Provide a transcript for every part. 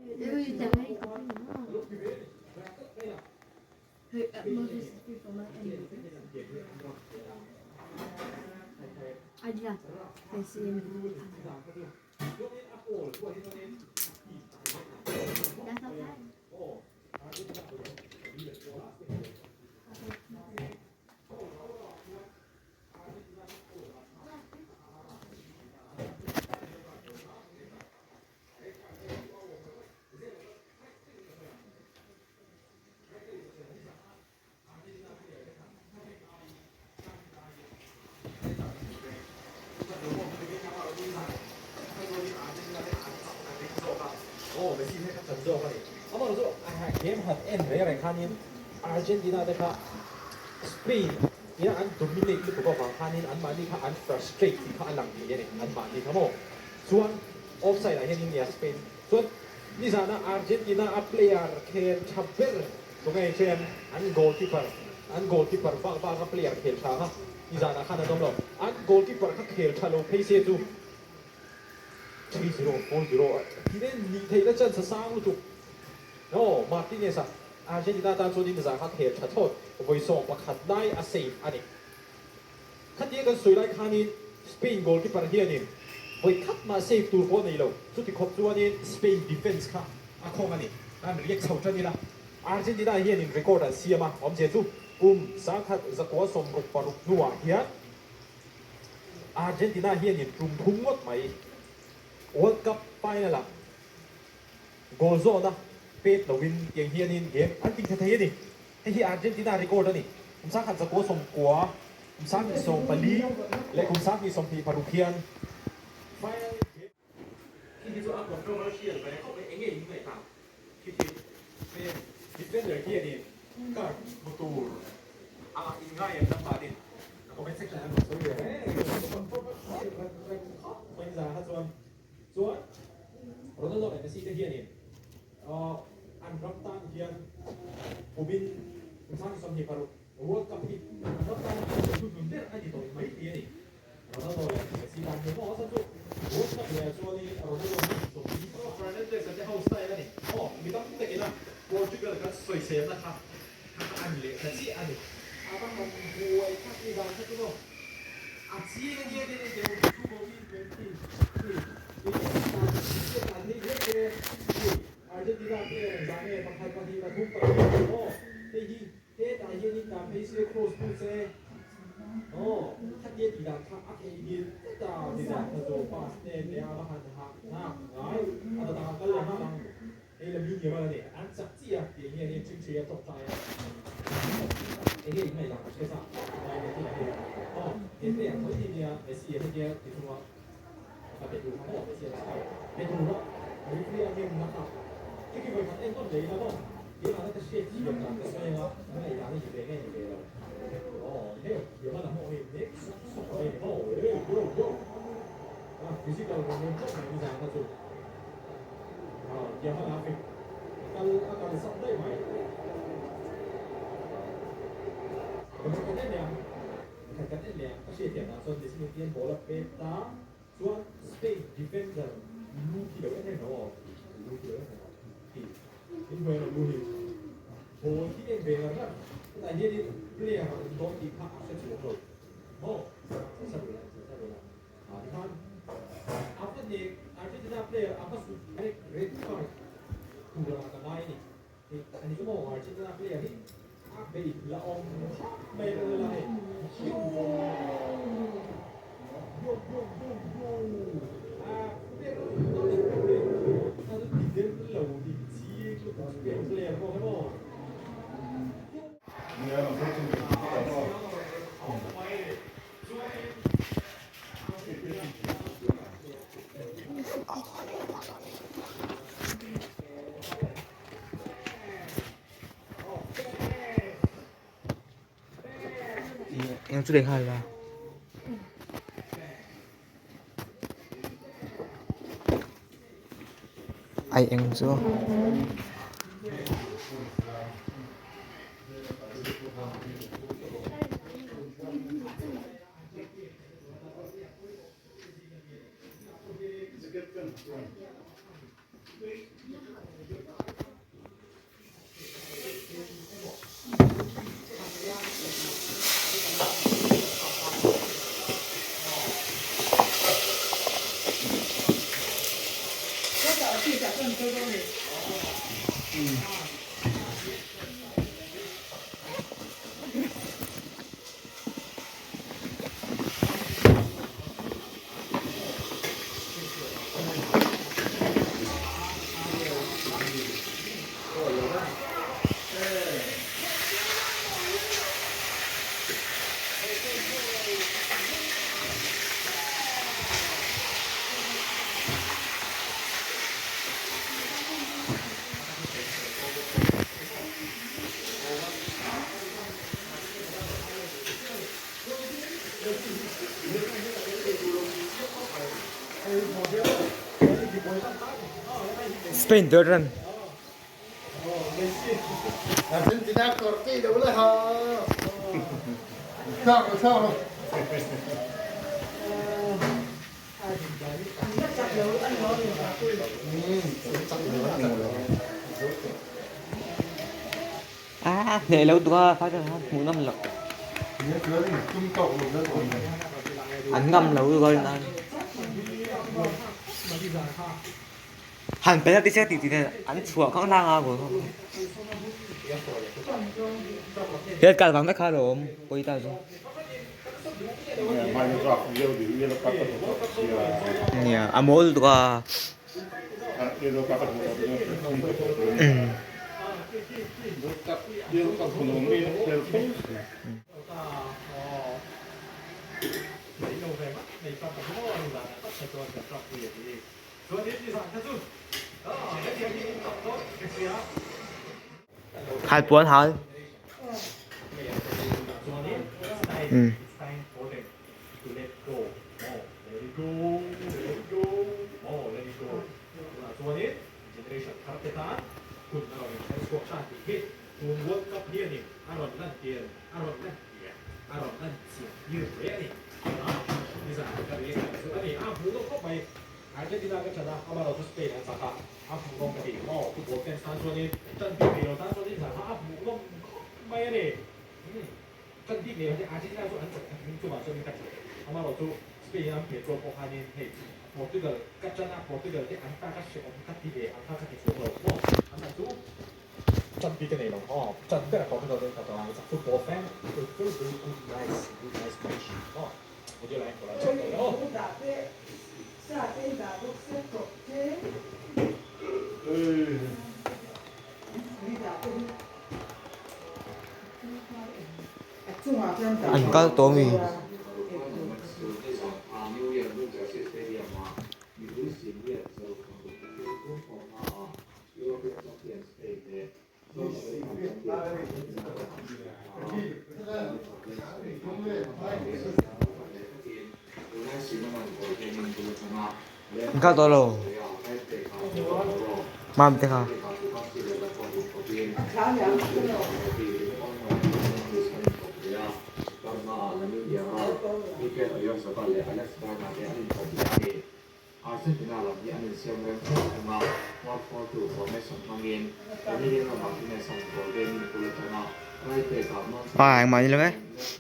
여기 장난이 있구나. 그 머리 스피커만 아니라 대신 Game hat ändrat kanin Argentina det ka Spain ina an dominate lu ko ba kanin an mani ka an frustrate ka alang ni ne an mani ka mo chuan offside a hen ni Spain chuan ni sana Argentina a player khen chaber to ngai chen an goalkeeper fa ka player khel tha ha ni sana khana dom lo an goalkeeper ka khel thalo phaise tu 3-0 4-0 ti ne ni thei la chan sa sang lu tu no Martinez Argentina ตามส่วนนี้จะขาดเหตุชัดโทษไว้ส่งประคัดได้อาเซฟอันนี้คัดเดียกันสวยไล่คานี้สเปนโกลที่ปาร์เฮียนี่ไว้คัดมาเซฟตัวพวกนี้แล้วสุดที่ครบตัวนี้สเปนดิฟเฟนส์ค่ะอาคงอันนี้อันเรียกเสาจันนี่ละอาร์เจนตินาเฮียนี่เรคคอร์ดเสียมาผมเชื่อจุสังกัดจะกัวสมกับปารุกนัวเฮียอาร์เจนตินาเฮียนี่จุ่มทุ่งวัดใหม่วัดกับไปนั่นแหละโกลโซนะเป็ดเราวินเกียงเฮียนินเกมอันติงเทเทนี่ให้ที่อาร์เจนตินาเรคคอร์ดนี่ผมสร้างขันสกัวสมกัวผมสร้างมีสมปาลีและผมสร้างมีสมพีปารุเคียนไฟที่ที่ตัวอันผมโดนเราเชียร์ไปเขาไปเองเองยิ่งไม่ต่างที่ที่เป็นดิฟเฟนเดอร์เฮียนี่ก็ประตูอินง่ายอย่างนั้นมาดิแล้วก็เป็นเซ็กชันของตัวเองไม่ใช่ฮะส่วนโรนัลโดเนี่ยเป็นซีเฮียนี่อันรับตั้งเพียงผมบินสร้างสมเหตุปรุวัวกับพี่รับตั้งจุดหนึ่งเด็ดไอ้ที่ตรงไม่ดีนี่เราต้องเลยสีดำเนี่ยก็สักจุดวัวกับเนี่ยช่วงนี้เราต้องลงสมที่ก็ฟรานเดอร์จะเข้าสไตล์แล้วนี่มีต้องแต่กินนะวัวจุดเกิดกันสวยเสียนะครับอันเล็กแต่ที่อันนี้ต้องมันรวยถ้าที่ดำถ้าที่โน่อาชีพเนี่ยเดี๋ยวทุกคนมีเป็นที่อันนี้เรียกArgentina player zane pakai pagi lagu pagi oh tehi dah ini dah pesi cross pun se oh tak dia tidak tak akan ini tidak tu pas dia bahan hak nah ngai ada tak kalau hang lebih dia mana ni an saksi ah dia ni cincin top saya ini mai lah sekejap mai dia ni oh dia yang kali dia Messi dia di semua tapi tu oh Messi dia tu dia ni nakที่เคยทำเองต้นเลยแล้วก็ที่มาแล้วจะเชื่อที่อย่างนั้นก็ไม่ว่าไม่อยากให้อยู่เองอยู่เลยอ๋อเฮ้ยเดี๋ยวมันจะโม่เองเด็กสุดเลยโอ้ยโย่โย่ฟิสิกส์เราเรียนต้นไหนมีสารกระจุกเดี๋ยวมันเอาไปการสับได้ไหมผมก็ได้เนี่ยก็ได้เนี่ยก็เชื่อเดี๋ยวนะส่วนดิสนีย์เตียนโบล์เป็นตาส่วนสเปนดิเฟนเดอร์ลูกที่เดี๋ยวได้เนาะลูกที่เดี๋ยวได้in buena luni oที่เองเบลล์แต่เฮียนี่เปลี่ยนโดนอีกภาพเส้นสุดเลยโอ้สะดุดเลยที่ท่านafter the Argentina player after red card ถูกรางกันได้นี่อันนี้ก็บอก Argentina player ที่ไปอีกละอองไม่เป็นไรโยโยโยโยโยเรียกต้องเล่นเลยถ้าจะติดเล่นเหล่าดีem chưa để khai ra ai em chưa Spain third run. Argentina corti đâu là họ sao Để lâu tụi phát ra muốn ngâm lọc. Anh ngâm lâu rồi anh. Hẳn bé tí xe thì anh xuốngข้างล่างà của không. Hết cả vắng đất khá rồi quay ta rồi. Nè, à mỗi tụi hai buồn hả? Ừ. Argentina 跟成啊，阿马老师是被人杀他，阿普隆的哦，我跟他说呢，真的没有，他说的啥，阿普隆没有呢，真的没有，而且阿根廷说很准，做法说明看起来，阿马老师是被人别做过他呢，嘿，我这个跟真啊，我这个ที่อันตาก็เสียผมคัดที่เดียอันตาก็ที่สวนเราโอ้อันนั้นดูจันดีกันเองอ๋อจันแต่ละคนที่เราเล่นกับเราจากฟุตบอลแฟนคือคือ good nice match อ๋อ我就来我来讲哦。Anh có tổ mì. Anh có tổ lồ. Mam thế hả? Argentina là những anh xem em mà qua qua từ của mấy sòng mang yên, cái này là bằng cái này sòng của bên của lực lượng nào, cái kể cả món Anh mà đi luôn ấy.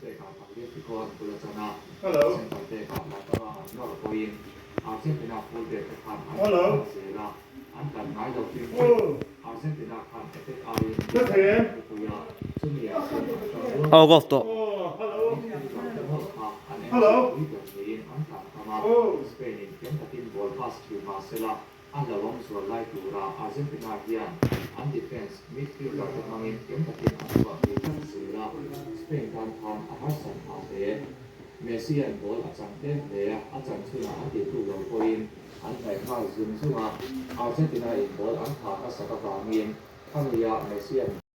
kể cả bằng cái phi công của lực lượng nào, hello, kể cả là nó là của yên, Argentina full day cái tham hello, là anh cần nói đầu tiên, Argentina tham cái ai, cái thế, chung nhiều, Oh, gott då. hello, Spain tentatin ball pass to Marcela and along to a light to Argentina here and defense midfield of the Mangin tentatin aswa to Sila Spain kan thon a Hassan Ade Messi and ball a chang ten there a chang chuna ati tu lo point and by how zoom zuma Argentina in ball and tha a saka Mangin Kamia Messi and